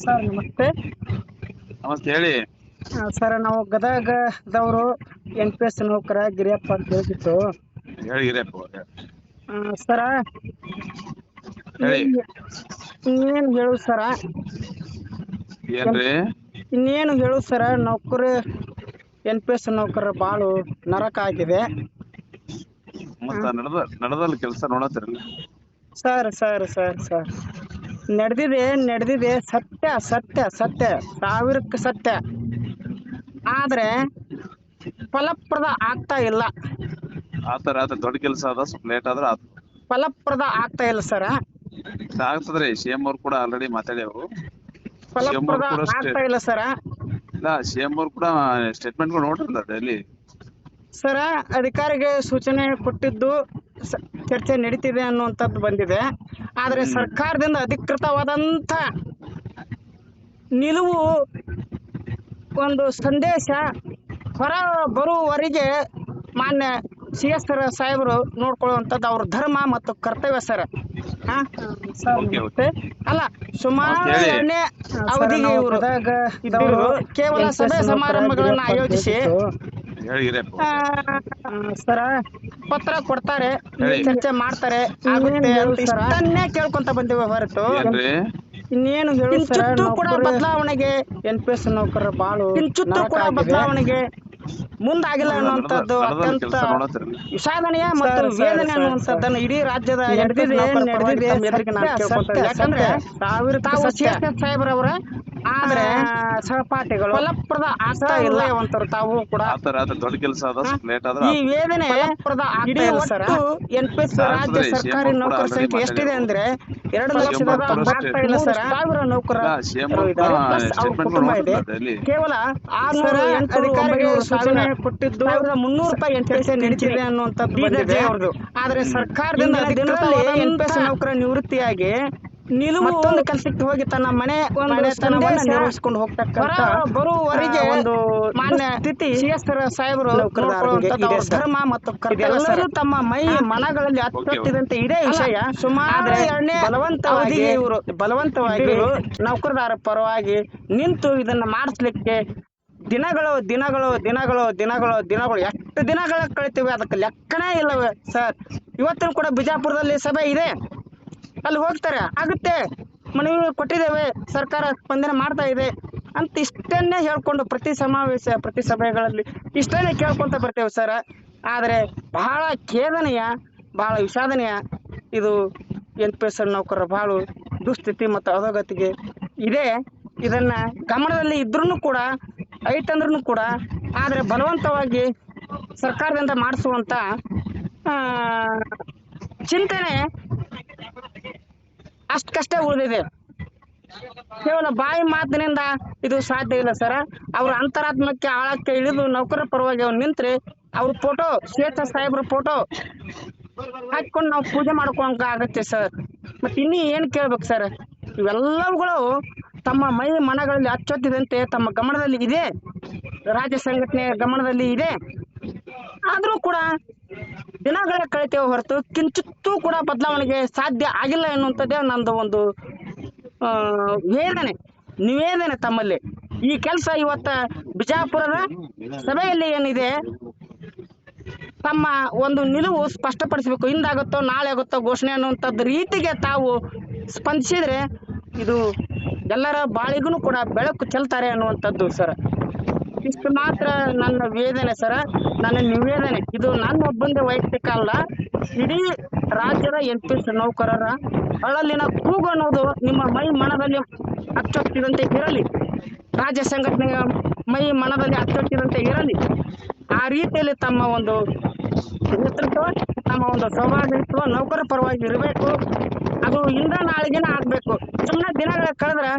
Sir ನಮಸ್ತೆ. ನಮಸ್ತೆ ಹೇಳಿ. ಸರ್ ನಾವು ಗದಗದವರು NPS ನೌಕರ ಗಿರಿಯಪ್ಪ ಅಂತ ಹೇಳ್ಬಿಟ್ಟು. ಹೇಳಿ ಗಿರಿಯಪ್ಪ ಅವ್ರೆ. ಸರ ಹೇಳಿ. ಇನ್ನೇನು ಹೇಳು ಸರ, ಏನ್ರಿ? ಇನ್ನೇನು ಹೇಳು ಸರ, ನೌಕರಿ NPS ನೌಕರ ಬಾಳು ನರಕ ಆಗಿದೆ. ಮತ್ತ ನಡೆದಲ್ಲ ಕೆಲಸ ನೋಡತ್ತಿರಲ್ಲ ಸರ್ ಸರ್ ಸರ್ ಸರ್ ನಡೆದಿದೆ ಸತ್ಯ ಸತ್ಯ ಸತ್ಯ, ಸಾವಿರಕ್ಕೆ ಸತ್ಯ. ಆದ್ರೆ ಫಲಪ್ರದ ಆಗ್ತಾ ಇಲ್ಲ. ಆತರ ದೊಡ್ಡ ಕೆಲಸ ಅದ, ಸ್ವಲ್ಪ ಲೇಟ್ ಆದ್ರ ಫಲಪ್ರದ ಆಗ್ತಾ ಇಲ್ಲ ಸರ. ಆಗ್ತದ್ರಿ. CM ಅವ್ರು ಕೂಡ ಆಲ್ರೆಡಿ ಮಾತಾಡ್ಯಾವ್ರು. ಫಲಪ್ರದ ಆಗ್ತಾ ಇಲ್ಲ ಸರ. ಇಲ್ಲ, CM ಅವ್ರು ಕೂಡ ಸ್ಟೇಟ್ಮೆಂಟ್ ನೋಡ್ರಲ್ಲ ಡೈಲಿ. ಸರ ಅಧಿಕಾರಿಗೆ ಸೂಚನೆ ಕೊಟ್ಟಿದ್ದು ಚರ್ಚೆ ನಡೀತಿದೆ ಅನ್ನುವಂಥದ್ದು ಬಂದಿದೆ. ಆದ್ರೆ ಸರ್ಕಾರದಿಂದ ಅಧಿಕೃತವಾದಂತ ನಿಲುವು ಒಂದು ಸಂದೇಶ ಹೊರ ಬರುವವರೆಗೆ ಮಾನ್ಯ CS ಸಾಹೇಬರು ನೋಡ್ಕೊಳ್ಳುವಂಥದ್ದು ಅವ್ರ ಧರ್ಮ ಮತ್ತು ಕರ್ತವ್ಯ ಸರ್. ಅಲ್ಲ, ಸುಮಾರು 2ನೇ ಅವಧಿಗೆ ಇವರು ಇದ್ದವರು ಕೇವಲ ಸಭೆ ಸಮಾರಂಭಗಳನ್ನ ಆಯೋಜಿಸಿ ಸರ ಪತ್ರ ಕೊಡ್ತಾರೆ, ಚರ್ಚೆ ಮಾಡ್ತಾರೆ, ಇಷ್ಟನ್ನೇ ಕೇಳ್ಕೊಂತ ಬಂದಿವೆ ಹೊರತು ಇನ್ನೇನು ಹೇಳು ಸರ. ಕೂಡ ಬದಲಾವಣೆಗೆ NPS ನೌಕರರ ಬಾಳು ಕಿಂಚಿತ್ತೂ ಕೂಡ ಬದಲಾವಣೆಗೆ ಮುಂದಾಗಿಲ್ಲ ಅನ್ನುವಂಥದ್ದು ಅತ್ಯಂತ ವಿಷಾದನೀಯ ಮತ್ತು ವೇದನೆ ಅನ್ನುವಂಥದ್ದನ್ನು ಇಡೀ ರಾಜ್ಯದ ನಡೆದಿದೆ. ಯಾಕಂದ್ರೆ ತಾವು CS ಸಾಹೇಬ್ರವರ ಆದ್ರೆ ಸಹಪಾಠಿಗಳು ಫಲಪ್ರದ ಆಗ್ತಾ ಇಲ್ಲ ಅಂತಾರೆ. ತಾವು ಕೂಡ ದೊಡ್ಡ ಕೆಲಸ ಅದ, ಲೇಟ್ ಆದ್ರ ಈ ವೇದನೆ ಫಲಪ್ರದ ಆಗ್ತಾ ಇಲ್ಲ ಸರ್. NPS ರಾಜ್ಯ ಸರ್ಕಾರಿ ನೌಕರ ಸಂಖ್ಯೆ ಎಷ್ಟಿದೆ ಅಂದ್ರೆ 2,60,000 ನೌಕರರು ಇದ್ದಾರೆ. ಅವ್ರ ಕುಟುಂಬ ಇದೆ. ಕೇವಲ 600 ಅಧಿಕಾರಿಗೆ ಸೂಚನೆ ಕೊಟ್ಟಿದ್ದು 1,300 ರೂಪಾಯಿ NPS ನಡೀತಿದೆ ಅನ್ನುವಂಥದ್ದು ಬಂದಿದೆ ಅವ್ರದ್ದು. ಆದ್ರೆ ಸರ್ಕಾರದಿಂದ NPS ನೌಕರ ನಿವೃತ್ತಿಯಾಗಿ ನಿಲುವು ಮತ್ತೊಂದು ಕೆಲಸಕ್ಕೆ ಹೋಗಿ ತನ್ನ ಮನೆತನವನ್ನ ನಿರ್ವಹಿಸಿಕೊಂಡು ಹೋಗ್ತಕ್ಕಂಥ ಬರುವವರೆಗೆ ಒಂದು ಮಾನ್ಯ ಸ್ಥಿತಿ CS ಸಾಹೇಬರು ಧರ್ಮ ಮತ್ತು ಕರ್ತವ್ಯ ತಮ್ಮ ಮೈ ಮನಗಳಲ್ಲಿ ಅಚ್ಚೊತ್ತಿದಂತೆ ಇದೇ ವಿಷಯ. ಸುಮಾರು 2ನೇ ಬಲವಂತವಾಗಿ ನೌಕರದಾರ ಪರವಾಗಿ ನಿಂತು ಇದನ್ನ ಮಾಡಿಸ್ಲಿಕ್ಕೆ ದಿನಗಳು ಎಷ್ಟು ದಿನಗಳ ಕಳಿತೀವಿ ಅದಕ್ಕೆ ಲೆಕ್ಕನೇ ಇಲ್ಲವೇ ಸರ್. ಇವತ್ತಿನ ಕೂಡ ಬಿಜಾಪುರದಲ್ಲಿ ಸಭೆ ಇದೆ, ಅಲ್ಲಿ ಹೋಗ್ತಾರೆ, ಆಗುತ್ತೆ, ಮನವಿ ಕೊಟ್ಟಿದ್ದೇವೆ, ಸರ್ಕಾರ ಸ್ಪಂದನೆ ಮಾಡ್ತಾ ಇದೆ ಅಂತ ಇಷ್ಟನ್ನೇ ಹೇಳ್ಕೊಂಡು ಪ್ರತಿ ಸಮಾವೇಶ ಪ್ರತಿ ಸಭೆಗಳಲ್ಲಿ ಇಷ್ಟನ್ನೇ ಕೇಳ್ಕೊಂತ ಬರ್ತೇವೆ ಸರ್. ಆದ್ರೆ ಬಹಳ ಖೇದನೀಯ, ಬಹಳ ವಿಷಾದನೀಯ ಇದು. NPS ನೌಕರರ ಬಹಳ ದುಸ್ಥಿತಿ ಮತ್ತು ಅಧೋಗತಿಗೆ ಇದೆ. ಇದನ್ನ ಗಮನದಲ್ಲಿ ಇದ್ರೂ ಕೂಡ ಐತಂದ್ರೂ ಕೂಡ ಆದ್ರೆ ಬಲವಂತವಾಗಿ ಸರ್ಕಾರದಿಂದ ಮಾಡಿಸುವಂತ ಚಿಂತನೆ ಅಷ್ಟಕ್ಕಷ್ಟೇ ಉಳಿದಿದೆ. ಕೇವಲ ಬಾಯಿ ಮಾತಿನಿಂದ ಇದು ಸಾಧ್ಯ ಇಲ್ಲ ಸರ. ಅವ್ರ ಅಂತರಾತ್ಮಕ್ಕೆ ಆಳಕ್ಕೆ ಇಳಿದು ನೌಕರರ ಪರವಾಗಿ ಅವ್ರು ನಿಂತ್ರೆ ಅವ್ರ ಫೋಟೋ CS ಸಾಹೇಬ್ರ ಫೋಟೋ ಹಾಕೊಂಡು ನಾವು ಪೂಜೆ ಮಾಡ್ಕೊಂಡ ಆಗತ್ತೆ ಸರ್. ಮತ್ತೆ ಇನ್ನೂ ಏನ್ ಕೇಳ್ಬೇಕು ಸರ್? ಇವೆಲ್ಲವುಗಳು ತಮ್ಮ ಮೈ ಮನಗಳಲ್ಲಿ ಅಚ್ಚೊತ್ತಿದಂತೆ ತಮ್ಮ ಗಮನದಲ್ಲಿ ಇದೆ, ರಾಜ್ಯ ಸಂಘಟನೆಯ ಗಮನದಲ್ಲಿ ಇದೆ. ಆದ್ರೂ ಕೂಡ ದಿನಗಳ ಕಳಿತೇವೆ ಹೊರತು ಕಿಂಚಿತ್ತೂ ಕೂಡ ಬದಲಾವಣೆಗೆ ಸಾಧ್ಯ ಆಗಿಲ್ಲ ಎನ್ನುವಂಥದ್ದೇ ನಂದು ಒಂದು ನಿವೇದನೆ ತಮ್ಮಲ್ಲಿ. ಈ ಕೆಲಸ ಇವತ್ತ ಬಿಜಾಪುರದ ಸಭೆಯಲ್ಲಿ ಏನಿದೆ ತಮ್ಮ ಒಂದು ನಿಲುವು ಸ್ಪಷ್ಟಪಡಿಸಬೇಕು. ಇಂದಾಗುತ್ತೋ ನಾಳೆ ಆಗುತ್ತೋ ಘೋಷಣೆ ಅನ್ನುವಂಥದ್ದು ರೀತಿಗೆ ತಾವು ಸ್ಪಂದಿಸಿದ್ರೆ ಇದು ಎಲ್ಲರ ಬಾಳಿಗೂ ಕೂಡ ಬೆಳಕು ಚೆಲ್ತಾರೆ ಅನ್ನುವಂಥದ್ದು ಸರ್. ಇಷ್ಟು ಮಾತ್ರ ನನ್ನ ವೇದನೆ ಸರ, ನನ್ನ ನಿವೇದನೆ. ಇದು ನನ್ನ ಒಬ್ಬಂದೇ ವೈಯಕ್ತಿಕ ಅಲ್ಲ, ಇಡೀ ರಾಜ್ಯದ NPS ನೌಕರರ ಅಳಲಿನ ಕೂಗು ಅನ್ನೋದು ನಿಮ್ಮ ಮೈ ಮನದಲ್ಲಿ ಅಚ್ಚೊತ್ತಿದಂತೆ ಇರಲಿ, ರಾಜ್ಯ ಸಂಘಟನೆಯ ಮೈ ಮನದಲ್ಲಿ ಅಚ್ಚೊತ್ತಿದಂತೆ ಇರಲಿ. ಆ ರೀತಿಯಲ್ಲಿ ತಮ್ಮ ಒಂದು ನೇತೃತ್ವ, ತಮ್ಮ ಒಂದು ಸೌಹಾರ್ದತ್ವ ನೌಕರ ಪರವಾಗಿ ಇರಬೇಕು. ಅದು ಇಂದ ನಾಳೆಗಿನ ಆಗ್ಬೇಕು. ಸುಮ್ಮನೆ ದಿನಗಳ ಕಳೆದ್ರೆ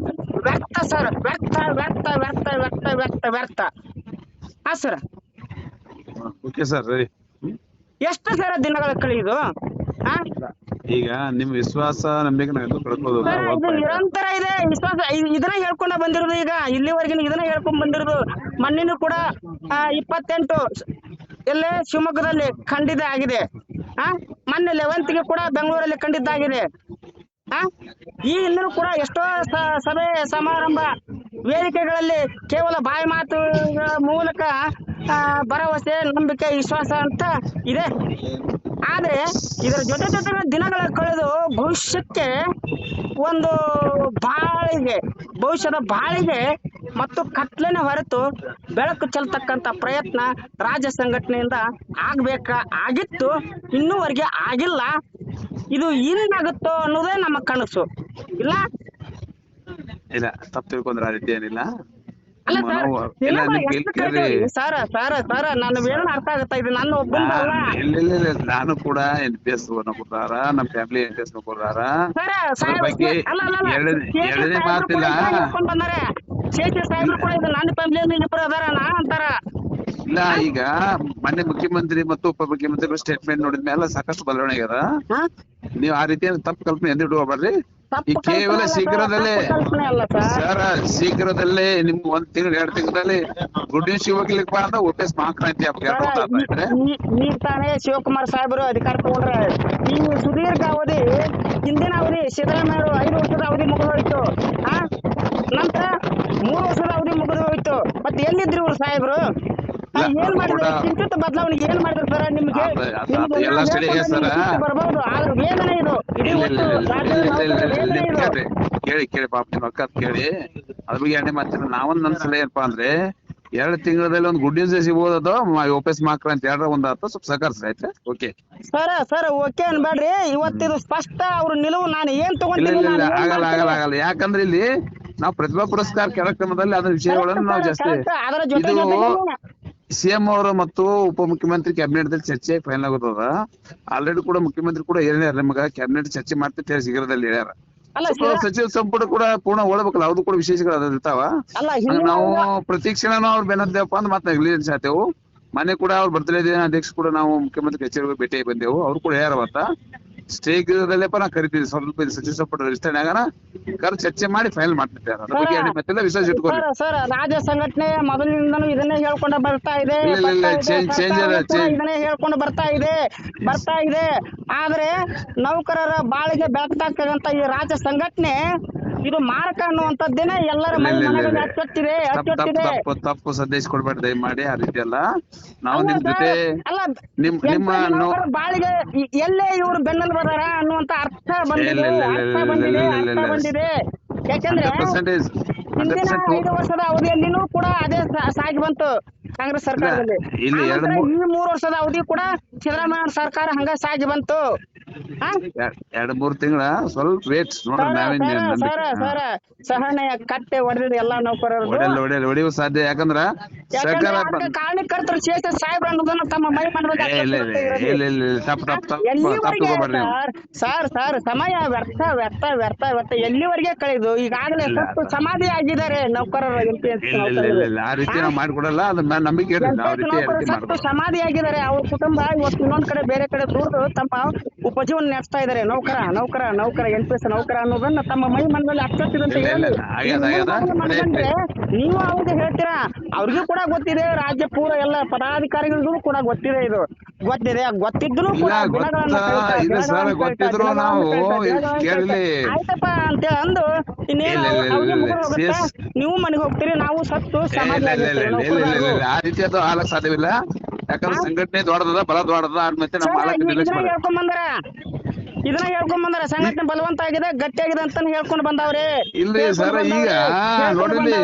ವ್ಯರ್ಥ ಸರ್, ವ್ಯರ್ಥ ವ್ಯರ್ಥ ವ್ಯರ್ಥ ವ್ಯರ್ಥ ವ್ಯರ್ಥ ವ್ಯರ್ಥ. ಸರ್ ಎಷ್ಟು ಸರ ದಿನಗಳ ಕಳೆಯುದು? ಈಗ ನಿಮ್ ವಿಶ್ವಾಸ ನಂಬಿಕೆ ಇದು ನಿರಂತರ ಇದೆ. ವಿಶ್ವಾಸ ಇದನ್ನ ಹೇಳ್ಕೊಂಡ ಬಂದಿರೋದು, ಈಗ ಇಲ್ಲಿವರೆಗಿನ ಇದನ್ನ ಹೇಳ್ಕೊಂಡ್ ಬಂದಿರೋದು. ಮೊನ್ನೆನೂ ಕೂಡ 28 ಎಲ್ಲೇ ಶಿವಮೊಗ್ಗದಲ್ಲಿ ಖಂಡಿತ ಆಗಿದೆ. ಮೊನ್ನೆ 11ಗೆ ಕೂಡ ಬೆಂಗಳೂರಲ್ಲಿ ಖಂಡಿತ ಆಗಿದೆ. ಈ ಹಿಂದಿನೂ ಕೂಡ ಎಷ್ಟೋ ಸಭೆ ಸಮಾರಂಭ ವೇದಿಕೆಗಳಲ್ಲಿ ಕೇವಲ ಬಾಯಿ ಮಾತುಗಳ ಮೂಲಕ ಭರವಸೆ ನಂಬಿಕೆ ವಿಶ್ವಾಸ ಅಂತ ಇದೆ. ಆದ್ರೆ ಇದರ ಜೊತೆ ಜೊತೆ ದಿನಗಳ ಕಳೆದು ಭವಿಷ್ಯಕ್ಕೆ ಒಂದು ಭವಿಷ್ಯದ ಬಾಳಿಗೆ ಮತ್ತು ಕತ್ಲೆನ ಹೊರತು ಬೆಳಕು ಚೆಲ್ತಕ್ಕಂತ ಪ್ರಯತ್ನ ರಾಜ್ಯ ಸಂಘಟನೆಯಿಂದ ಆಗಿತ್ತು, ಇನ್ನೂವರೆಗೆ ಆಗಿಲ್ಲ. ಇದು ಏನಾಗುತ್ತೋ ಅನ್ನೋದೇ ನಮ್ಮ ಕನಸು. ಇಲ್ಲ ತಪ್ಪು ತಿಳ್ಕೊಂಡ್ರೆ ಆ ರೀತಿ ಏನಿಲ್ಲ. ಅಲ್ಲ ಸರ್ ನಾನು ಹೇಳೋಣ ಅರ್ಥ ಆಗುತ್ತಾ, ಇದು ನನ್ನ ಒಬ್ಬಂದಲ್ಲ. ಇಲ್ಲ ನಾನು ಕೂಡ NPS ಕೊಡ್ತಾರ, ನಮ್ಮ ಫ್ಯಾಮಿಲಿ NPS ಕೊಡ್ತಾರ. ಎರಡನೇ ಮಾತಿಲ್ಲ, ಬಂದಾರೆ ಶೇಷ ಸಾಹೇಬ್ರು ಕೂಡ ಇದು ನನ್ನ ಫ್ಯಾಮಿಲಿಯಲ್ಲಿ ಅದಾರ ಅಂತಾರ. ಇಲ್ಲ ಈಗ ಮೊನ್ನೆ ಮುಖ್ಯಮಂತ್ರಿ ಮತ್ತು ಉಪ ಮುಖ್ಯಮಂತ್ರಿ ಸ್ಟೇಟ್ಮೆಂಟ್ ನೋಡಿದ್ಮೇಲೆ ಸಾಕಷ್ಟು ಬದಲಾವಣೆ ಆಗ್ಯದ. ನೀವು ಆ ರೀತಿಯ ತಪ್ಪು ಕಲ್ಪನೆ ಎಂದು ಇಟ್ಕೋಬಾರ್ರಿ. ಈ ಕೇವಲ ಶೀಘ್ರದಲ್ಲೇ ನಿಮ್ 1 ತಿಂಗಳು 2 ತಿಂಗಳಲ್ಲಿ ಗುಡ್ ನ್ಯೂಸ್ ಸಿಗೋಕ್ಲಿಕ್ಕೆ ಅಂತ OPS ಮಹಾಕ್ರಾಂತಿ ಈಗ ತಾನೇ ಶಿವಕುಮಾರ್ ಸಾಹೇಬರು ಅಧಿಕಾರ ತಗೊಂಡ್ರೆ ಈ ಸುದೀರ್ಘ ಅವಧಿ ಹಿಂದಿನ ಅವಧಿ ಸಿದ್ದರಾಮಯ್ಯ 5 ವರ್ಷದ ಅವಧಿ ಮುಗಿದು ಹೋಯ್ತು. ನಂತರ 3 ವರ್ಷದ ಅವಧಿ ಮುಗಿದು ಹೋಯ್ತು. ಮತ್ತೆ ಎಲ್ಲಿದ್ರು ಇವ್ರು ಸಾಹೇಬ್ರು? ಏನ್ ಮಾಡಿದ್ರು? ಕಿಂಚಿತ್ ಬದಲಾವಣೆ ಏನ್ ಮಾಡಿದ್ರು ಸರ್? ನಿಮ್ಗೆ ಬರ್ಬಹುದು, ಆದ್ರೆ ವೇದನೆ ಇದು. ಕೇಳಿ ಪಾಪ ನಿಮ್ ಅಕ್ಕ ಕೇಳಿ ಅದ್ರ ಬಗ್ಗೆ ಎಣ್ಣೆ ಮಾತಿನ ನಾವೊಂದ್ ಅನ್ಸಲ ಏನಪ್ಪಾ ಅಂದ್ರೆ 2 ತಿಂಗಳಲ್ಲಿ ಒಂದು ಗುಡ್ ನ್ಯೂಸ್ ಸಿಗ್ಬೋದು. OPS ಮಹಾಕ್ರಾಂತಿ ಎರಡರ ಒಂದಾತ ಸ್ವಲ್ಪ ಸಹಕರಿಸ್ರಿ ಆಯ್ತಾ? ಓಕೆ ಸರ್ ಓಕೆ ಅನ್ಬೇಡ್ರಿ. ಇವತ್ತಿದು ಸ್ಪಷ್ಟ ಅವ್ರ ನಿಲುವು ನಾನು ಏನ್ ತಗೊಂಡಿಲ್ಲ. ಆಗಲ್ಲ ಯಾಕಂದ್ರೆ ಇಲ್ಲಿ ನಾವು ಪ್ರತಿಭಾ ಪುರಸ್ಕಾರ ಕಾರ್ಯಕ್ರಮದಲ್ಲಿ ಅದ್ರ ವಿಷಯಗಳನ್ನು ನಾವು ಜಾಸ್ತಿ ಇದು CM ಅವರು ಮತ್ತು ಉಪಮುಖ್ಯಮಂತ್ರಿ ಕ್ಯಾಬಿನೆಟ್ ದಲ್ಲಿ ಚರ್ಚೆ ಫೈನಲ್ ಆಗುತ್ತದ. ಆಲ್ರೆಡಿ ಕೂಡ ಮುಖ್ಯಮಂತ್ರಿ ಕೂಡ ಹೇಳ್ಯಾರ, ನಿಮಗ ಕ್ಯಾಬಿನೆಟ್ ಚರ್ಚೆ ಮಾಡ್ತಿರ್ತಾರೆ ಶೀಘ್ರದಲ್ಲಿ ಹೇಳ್ಯಾರ. ಸಚಿವ ಸಂಪುಟ ಕೂಡ ಪೂರ್ಣ ಓಡಬೇಕಲ್ಲ, ಅವ್ರು ಕೂಡ ವಿಶೇಷಗಳು ಇರ್ತಾವ. ನಾವು ಪ್ರತಿಕ್ಷಣನೂ ಅವ್ರು ಬೆನ್ನದ್ದೇವಪ್ಪ ಅಂತ ಮತ್ತೆ ನೆಗ್ಲಿಜೆನ್ಸ್ ಆತೇವು. ಮನೆ ಕೂಡ ಅವ್ರ ಬರ್ತ್ಡೇ ದಿನ ಅಧ್ಯಕ್ಷ ಕೂಡ ನಾವು ಮುಖ್ಯಮಂತ್ರಿ ಕಚೇರಿಗೆ ಭೇಟಿ ಬಂದೆವು. ಅವ್ರು ಕೂಡ ಹೇಳ್ಯಾರವತ್ತ ಸ್ಟೇಜಲ್ಲಪ್ಪ ನಾ ಕರಿತೀವಿ, ಸ್ವಲ್ಪ ಸಚಿವ ಸಂಪುಟ ವಿಸ್ತರಣೆ ಆಗೋಣ ಕರ್ ಚರ್ಚೆ ಮಾಡಿ ಫೈನಲ್ ಮಾಡ್ತಿದ್ದಾರೆ. ಅದ್ರ ಬಗ್ಗೆ ಮತ್ತೆಲ್ಲ ವಿಶ್ವಾಸ ಇಟ್ಕೊಳ್ಳಿ ಸರ್. ರಾಜ್ಯ ಸಂಘಟನೆ ಮೊದಲಿನಿಂದನೂ ಇದನ್ನೇ ಹೇಳ್ಕೊಂಡು ಬರ್ತಾ ಇದೆ, ಇದನ್ನೇ ಹೇಳ್ಕೊಂಡು ಬರ್ತಾ ಇದೆ. ಆದ್ರೆ ನೌಕರರ ಬಾಳಿಗೆ ಬೆಳಕಾಗ್ತಕ್ಕಂತ ಈ ರಾಜ್ಯ ಸಂಘಟನೆ ಇದು ಮಾರಕ ಅನ್ನುವಂಥದ್ದೇನೆ ಎಲ್ಲರ ಮನದಲ್ಲಿ ಅಚ್ಚೊತ್ತಿದೆ. ತಪ್ಪು ಸಂದೇಶ ಕೊಡ್ಬೇಡಿ ದಯಮಾಡಿ, ಆ ರೀತಿ ಅಲ್ಲ. ನಾವು ನಿಮ್ ಜೊತೆ ನಿಮ್ಮ ಬಾಳಿಗೆ ಎಲ್ಲೇ ಇವರು ಬೆನ್ನಲ್ಲಿ ಬದಾರ ಅನ್ನುವಂತ ಅರ್ಥ ಬಂದಿದೆ. ಯಾಕಂದ್ರೆ ಹಿಂದಿನ 5 ವರ್ಷದ ಅವಧಿಯಲ್ಲಿನೂ ಕೂಡ ಅದೇ ಸಾಗಿ ಬಂತು ಕಾಂಗ್ರೆಸ್ ಸರ್ಕಾರದಲ್ಲಿ. ಈ 3 ವರ್ಷದ ಅವಧಿ ಕೂಡ ಸಿದ್ದರಾಮಯ್ಯ ಸರ್ಕಾರ ಹಂಗ ಸಾಗಿ ಬಂತು. 2-3 ತಿಂಗಳ ಸ್ವಲ್ಪ ವೇಟ್ ನೋಡ್ರಿ. ಸರ್ ಸಹನೆಯ ಕಟ್ಟೆ ಹೊಡೆದಿದೆ ಎಲ್ಲಾ ನೌಕರರು ಹೊಡೆಯುವ ಸಾಧ್ಯ. ಯಾಕಂದ್ರ ಕಾರಣಕರ್ತರು ಶೇಷ ಸಾಹೇಬ್ರ ಅನ್ನೋದನ್ನ ತಮ್ಮ ಮೈ ಸರ್ ಸಮಯ ವ್ಯರ್ಥ ಎಲ್ಲಿವರೆಗೆ ಕಳೆದು ಈಗಾಗಲೇ ಸತ್ತು ಸಮಾಧಿ ಆಗಿದ್ದಾರೆ ನೌಕರರು. ಆ ರೀತಿ ನಾವು ಮಾಡ್ಕೊಡಲ್ಲ, ಅದನ್ನ ನಂಬಿಕೆ ಸತ್ತು ಸಮಾಧಿ ಆಗಿದ್ದಾರೆ. ಅವ್ರ ಕುಟುಂಬ ಇವತ್ತು ಇನ್ನೊಂದ್ ಕಡೆ ಬೇರೆ ಕಡೆ ದುಡ್ದು ತಮ್ಮ ಉಪಜೀವನ ನಡೆಸ್ತಾ ಇದ್ದಾರೆ. ನೌಕರ NPS ನೌಕರ ಅನ್ನೋದನ್ನ ತಮ್ಮ ಮೈ ಮನದಲ್ಲಿ ಅರ್ಥಿಸಿದಂತೆ ನೀವು ಅವ್ರಿಗೆ ಹೇಳ್ತೀರಾ. ಅವ್ರಿಗೂ ಕೂಡ ಗೊತ್ತಿದೆ, ರಾಜ್ಯ ಪೂರ ಎಲ್ಲ ಪದಾಧಿಕಾರಿಗಳಿಗೂ ಕೂಡ ಗೊತ್ತಿದೆ. ಇದು ಗೊತ್ತಿದ್ರು ಆಯ್ತಪ್ಪ ಅಂತ ಅಂದು ಇನ್ನೇನು ನೀವು ಮನೆಗೆ ಹೋಗ್ತೀರಿ, ನಾವು ಸತ್ತು ಆ ರೀತಿ ಅದು ಆಗ್ಲಕ್ ಸಾಧ್ಯವಿಲ್ಲ. ಯಾಕಂದ್ರೆ ಸಂಘಟನೆ ದೊಡ್ಡದ ಬಲ ದೊಡ್ಡದ ಮತ್ತೆ ಇದನ್ನ ಹೇಳ್ಕೊಂಡ್ ಬಂದಾರ. ಸಂಘಟನೆ ಬಲವಂತ ಆಗಿದೆ, ಗಟ್ಟಿಯಾಗಿದೆ ಅಂತ ಹೇಳ್ಕೊಂಡ್ ಬಂದವ್ರೆ. ಇಲ್ರಿ ಸರ್, ಈಗ ನೋಡ್ರಿ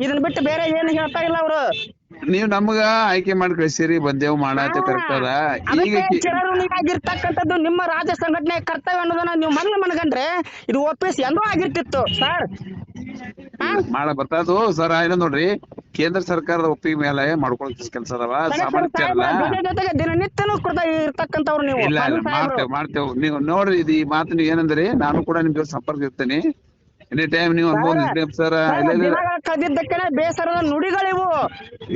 ಇದನ್ನ ಬಿಟ್ಟು ಬೇರೆ ಏನು ಹೇಳ್ತಾ ಇಲ್ಲ ಅವರು. ನೀವ್ ನಮ್ಗ ಆಯ್ಕೆ ಮಾಡಿ ಕಳಿಸಿರಿ, ಬಂದೇವು ಮಾಡಾತ ಕರೆಕ್ಟ್ ಅದ. ಈಗ ಚಿರಋಣಿಯಾಗಿರ್ತಕ್ಕಂಥದ್ದು ನಿಮ್ಮ ರಾಜ್ಯ ಸಂಘಟನೆ ಕರ್ತವ್ಯ ಅನ್ನೋದನ್ನ ನೀವು ಮನಗಂಡ್ರೆ ಇದು OPS ಎಂದೂ ಆಗಿರ್ತಿತ್ತು ಸರ್. ಮಾಡ ಬರ್ತದು ಸರ್. ಏನೋ ನೋಡ್ರಿ, ಕೇಂದ್ರ ಸರ್ಕಾರದ ಒಪ್ಪಿಗೆ ಮೇಲೆ ಮಾಡ್ಕೊಳ್ಳೋ ಕೆಲಸ ಅದಾವ, ಜೊತೆಗೆ ದಿನನಿತ್ಯನೂ ಕೂಡ ಇರ್ತಕ್ಕಂಥವ್ರು ನೀವು. ಇಲ್ಲ ಮಾಡ್ತೇವ್ ನೀವು ನೋಡ್ರಿ. ಇದು ಈ ಮಾತು ನೀವು ಏನಂದ್ರಿ, ನಾನು ಕೂಡ ನಿಮ್ ಜೊತೆ ಸಂಪರ್ಕ ಇರ್ತೇನೆ ಎನಿ ಟೈಮ್. ನೀವು ಅನ್ಬೋದು ಸರ್. ಕಳೆದಿದ್ದಕ್ಕೆ ಬೇಸರದ ನುಡಿಗಳಿವು.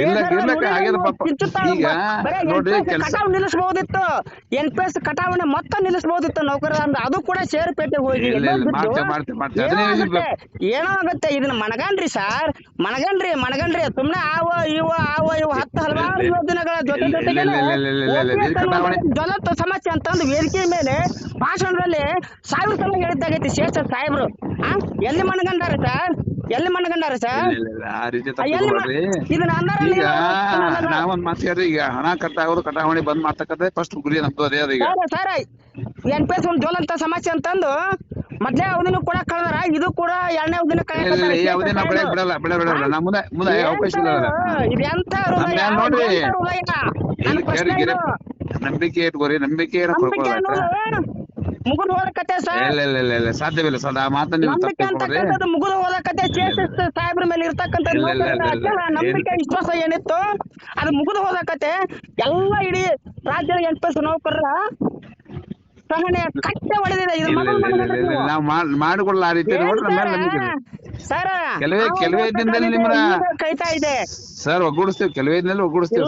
ಇರ್ಲಕ್ಕ ಆಗ್ಯದ ಪಾಪ. ಈಗ ನೋಡ್ರಿ ಕಟಾವ್ ನಿಲ್ಲಿಸಬಹುದಿತ್ತು, NPS ಕಟಾವಣೆ ಮೊತ್ತ ನಿಲ್ಲಿಸಬಹುದಿತ್ತು ನೌಕರರ ಅಂದ, ಅದು ಕೂಡ ಷೇರುಪೇಟೆಗೆ ಹೋಗಿ ಏನೋ ಆಗುತ್ತೆ. ಇದನ್ನ ಮನಗಂಡ್ರಿ ಸರ್, ಮನಗಂಡ್ರಿ ಸುಮ್ನೆ ಆವ ಇವ 10 ಹಲವಾರು ಯೋಜನೆಗಳ ಜೊತೆ ಜ್ವಲಂತ ಸಮಸ್ಯೆ ಅಂತಂದು ವೇದಿಕೆ ಮೇಲೆ ಭಾಷಣದಲ್ಲಿ 1000 ಸಲ ಹೇಳಿದ್ದಾಗೈತಿ ಶೇಷ ಸಾಹೇಬ್ರು. ಎಲ್ಲಿ ಮನಗಂಡಾರ ಸರ್, ಈಗ ನಾವೊಂದ್ ಮಾತಾಡ್ರಿ, ಈಗ ಹಣ ಕಟ್ಟಾಗೋದು ಕಟಾವಣೆ ಬಂದ್ ಮಾಡ್ತಕ್ಕಂಥ ಫಸ್ಟ್ ಗುರಿ ನಮ್ದು ಅದೇ ಅದ. ಈಗ ಸರ್ NPS ಒಂದು ಜ್ವಲಂತ ಸಮಸ್ಯೆ ಅಂತಂದು ಮೊದ್ಲೇ ಅವಧಿನೂ ಕೂಡ ಕಳೆದಾರ, ಇದು ಕೂಡ 2ನೇ ಅವಧಿನ ಬಿಡಲ್ಲ. ನಾ ಮುಂದೆ ಅವಕಾಶ ಇಲ್ಲ ನೋಡ್ರಿ. ನಂಬಿಕೆ ಇಟ್ಕೋರಿ, ನಂಬಿಕೆ ಮುಗಿದು ಹೋದ ಕತೆ ಸರ್. ಇಲ್ಲ ಸಾಧ್ಯವಿಲ್ಲ ಸರ್, ಆ ಮಾತನ್ನ ನೀವು ಅಂತಕ್ಕಂಥದ್ದು ಮುಗಿದು ಹೋದ ಕತೆ. ಸಾಹೇಬ್ರ ಮೇಲೆ ಇರ್ತಕ್ಕಂಥ ನಂಬಿಕೆ ವಿಶ್ವಾಸ ಏನಿತ್ತು ಅದು ಮುಗಿದು ಹೋದ ಕತೆ. ಎಲ್ಲ ಇಡೀ ರಾಜ್ಯದ NPS ನೌಕರರ ಸಹನೆ ಕಟ್ಟೆ ಹೊಡೆದಿದೆ. ನಾವು ಮಾಡಿಕೊಳ್ಳ ಆ ರೀತಿ ಸರ್ ಕೆಲವೇ ದಿನದಲ್ಲಿ ನಿಮ್ನ ಕೈತಾ ಇದೆ ಸರ್, ಒಗ್ಗೂಡಿಸ್ತೀವಿ, ಕೆಲವೇ ದಿನದಲ್ಲಿ ಒಗ್ಗೂಡಿಸ್ತೀವಿ.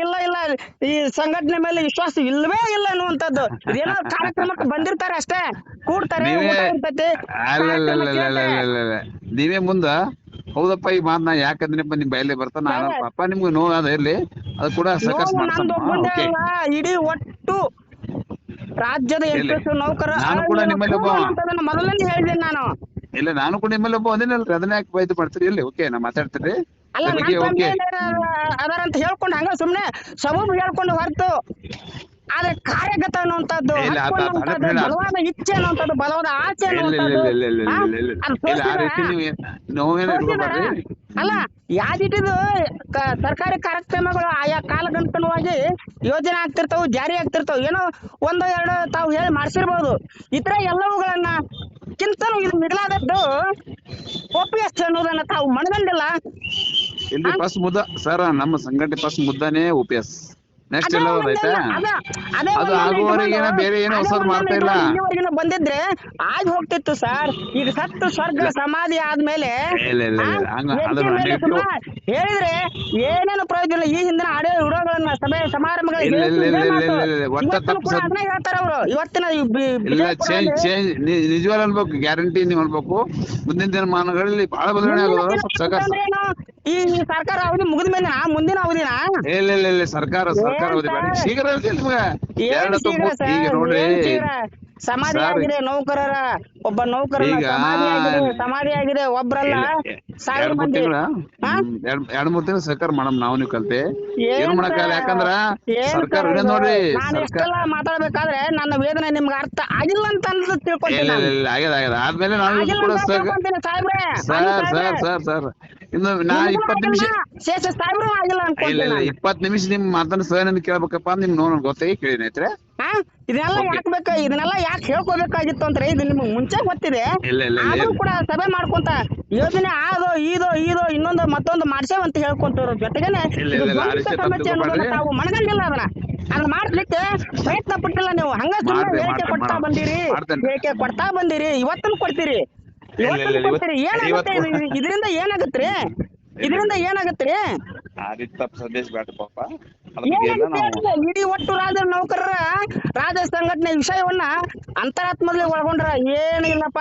ಇಲ್ಲ ಈ ಸಂಘಟನೆ ಮೇಲೆ ವಿಶ್ವಾಸ ಇಲ್ಲವೇ ಇಲ್ಲ ಅನ್ನುವಂಥದ್ದು. ಇದೇನೋ ಕಾರ್ಯಕ್ರಮಕ್ಕೆ ಬಂದಿರ್ತಾರೆ ಅಷ್ಟೇ, ಕೂಡ್ತಾರೆ. ನೀವೇ ಮುಂದ ಹೌದಪ್ಪ ಈ ಮಾತನ್ನ ಯಾಕಂದ್ರಪ್ಪ ನಿಮ್ ಬಯಲೇ ಬರ್ತಾನ ಪಾಪ ನಿಮ್ಗೆ ನೋವು ಇರ್ಲಿ, ಅದು ಕೂಡ ಇಡೀ ಒಟ್ಟು ರಾಜ್ಯದ NPS ನೌಕರ ಮೊದಲನೇ ಹೇಳಿದ್ದೇನೆ ನಾನು. ಇಲ್ಲ ನಾನು ಕೂಡ ನಿಮ್ಮಲ್ಲಿ ಒಬ್ಬ ಒಂದೇನಲ್ರಿ, ಅದನ್ನ ಯಾಕೆ ಇದು ಮಾಡ್ತೀರಿ? ಇಲ್ಲಿ ಓಕೆ ನಾ ಮಾತಾಡ್ತೀರಿ ಅದರಂತ ಹೇಳ್ಕೊಂಡು ಹಂಗ ಸುಮ್ನೆ ಸಬೂಬ್ ಹೇಳ್ಕೊಂಡು ಹೊರತು ಆದ್ರೆ ಕಾರ್ಯಗತ ಅನ್ನುವಂಥದ್ದು, ಬಲವಾದ ಇಚ್ಛೆ ಅನ್ನುವಂಥದ್ದು, ಬಲವಾದ ಆಸೆ ಅಲ್ಲ. ಯಾದಿಟ್ಟಿದು ಸರ್ಕಾರಿ ಕಾರ್ಯಕ್ರಮಗಳು ಆಯಾ ಕಾಲಗನುಗುಣವಾಗಿ ಯೋಜನೆ ಆಗ್ತಿರ್ತಾವ, ಜಾರಿ ಆಗ್ತಿರ್ತಾವ. ಏನೋ 1-2 ತಾವು ಹೇಳಿ ಮಾಡಿಸಿರ್ಬೋದು. ಇತರ ಎಲ್ಲವುಗಳನ್ನ ಕಿಂತನೂ ಇದು ಮಿಗಿಲಾದದ್ದು OPS ಅನ್ನೋದನ್ನ ತಾವು ಮನಗಂಡಿಲ್ಲ. ಇಲ್ಲಿ ಫಸ್ಟ್ ಮುದ್ದ ಸರ್, ನಮ್ಮ ಸಂಘಟನೆ ಫಸ್ಟ್ ಮುದ್ದಾನೆ OPS. ನೆಕ್ಸ್ಟ್ ಎಲ್ಲ ಆಯ್ತಾ, ಅದು ಆಗುವವರೆಗೆ ಬೇರೆ ಏನೋ ಹೊಸದು ಮಾಡ್ತಾ ಇಲ್ಲ. ಬಂದಿದ್ರೆ ಆಗಿ ಹೋಗ್ತಿತ್ತು ಸರ್. ಈಗ ಸತ್ತು ಸ್ವರ್ಗ ಸಮಾಧಿ ಆದ್ಮೇಲೆ ಹೇಳಿದ್ರೆ ಏನೇನು ಪ್ರಯೋಜನ ಇಲ್ಲ. ಈ ಹಿಂದಿನ ಆಡಿಯೋ ವಿಡಿಯೋಗಳನ್ನ ಸಭೆ ಸಮಾರಂಭಗಳು ಹೇಳ್ತಾರ ಅವರು. ಇವತ್ತಿನ ನಿಜವಾಗ್ಲೂ ಅನ್ಬೇಕು, ಗ್ಯಾರಂಟಿ ನೀವು ಅನ್ಬೇಕು. ಮುಂದಿನ ದಿನಮಾನಗಳಲ್ಲಿ ಬಹಳ ಬದಲಾವಣೆ ಆಗೋದು. ಈ ಸರ್ಕಾರ ಅವಧಿ ಮುಗಿದ ಮೇಲೆ ಮುಂದಿನ ಅವಧಿನ ಇಲ್ಲ ಸರ್ಕಾರ ಅವಧಿ ಬೇಡ, ಶೀಘ್ರ ಈಗ ನೋಡ್ರಿ ಸಮಾಧಿ ಆಗಿದೆ ನೌಕರರ, ಒಬ್ಬ ನೌಕರ ಸಮಾಧಿ ಆಗಿದೆ, ಒಬ್ರಲ್ಲ 1000 ಮಂದಿ. 2-3 ತಿಂಗಳು ಸರ್ಕಾರ ಮಾಡಮ್ ನಾವು ನೀವು ಕಲ್ತೆ ಏನ್ ಮಾಡಕ್ಕಾಗಲ್ಲ. ಯಾಕಂದ್ರ ಸರ್ಕಾರ ನೋಡ್ರಿ, ಎಷ್ಟೆಲ್ಲ ಮಾತಾಡ್ಬೇಕಾದ್ರೆ ನನ್ನ ವೇದನೆ ನಿಮ್ಗೆ ಅರ್ಥ ಆಗಿಲ್ಲ ಅಂತ ತಿಳ್ಕೊಂತೀನಿ. ಆಗ್ಯದ ಆದ್ಮೇಲೆ ನಾನು ಕೂಡ ಸರ್ ಇನ್ನು ನಾ 20 ನಿಮಿಷ ಆಗಿಲ್ಲ ಇಲ್ಲ 20 ನಿಮಿಷ ನಿಮ್ ಮಾತನ್ನ ಸಹನ ಕೇಳ್ಬೇಕಪ್ಪ ನಿಮ್ ನೋಡ್ ಗೊತ್ತಾಗಿ ಕೇಳಿನ ಐತ್ರಿ. ಇದನ್ನೆಲ್ಲ ಇದನ್ನೆಲ್ಲ ಯಾಕೆ ಹೇಳ್ಕೋಬೇಕಾಗಿತ್ತು ಅಂದ್ರೆ ಇದು ನಿಮ್ಗೆ ಮುಂಚೆ ಗೊತ್ತಿದೆ. ಆದ್ರೂ ಕೂಡ ಸಭೆ ಮಾಡ್ಕೊಂತ ಯೋಜನೆ ಇದೋ ಇನ್ನೊಂದು ಮತ್ತೊಂದು ಮಾಡ್ಸೇವಂತ ಹೇಳ್ಕೊಂತವ್ರ ಜೊತೆಗೇನೆ ಸಮಸ್ಯೆ ಅನ್ನೋದನ್ನ ತಾವು ಮನಗಂಡಿಲ್ಲ. ಅದನ್ನ ಮಾಡ್ಲಿಕ್ಕೆ ಪ್ರಯತ್ನ ಪಟ್ಟಿಲ್ಲ ನೀವು. ಹಂಗ ಸುಮ್ಮನೆ ಹೇಳಿಕೆ ಕೊಡ್ತಾ ಬಂದಿರಿ, ಇವತ್ತನ್ನು ಕೊಡ್ತೀರಿ. ಏನಾಗುತ್ತೆ ಇದರಿಂದ ಏನಾಗತ್ರಿ? ಇಡೀ ಒಟ್ಟು ರಾಜ್ಯ ನೌಕರರ ರಾಜ್ಯ ಸಂಘಟನೆ ವಿಷಯವನ್ನ ಅಂತರಾತ್ಮದಲ್ಲಿ ಒಳಗೊಂಡ್ರ ಏನು ಇಲ್ಲಪ್ಪ.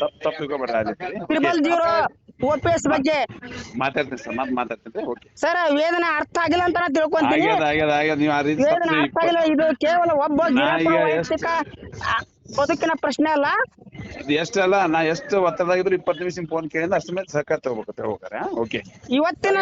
000 OPS ಬಗ್ಗೆ ಮಾತಾಡ್ತೀನಿ ಸರ್. ವೇದನೆ ಅರ್ಥ ಆಗಿಲ್ಲ ಅಂತ ತಿಳ್ಕೊಂತೀನಿ. ವೇದನೆ ಅರ್ಥ ಆಗಿಲ್ಲ, ಇದು ಕೇವಲ ಒಬ್ಬ ವೈಯಕ್ತಿಕ ಬದುಕಿನ ಪ್ರಶ್ನೆ ಅಲ್ಲ. ಎಷ್ಟಲ್ಲ ನಾ ಎಷ್ಟು ಒತ್ತಡದಾಗಿದ್ರು 20 ನಿಮಿಷ ಫೋನ್ ಕೇಳಿದ್ರೆ ಅಷ್ಟ ಮೇಲೆ ಸಹಕಾರ ತಗೋಬೇಕು. ಇವತ್ತಿನ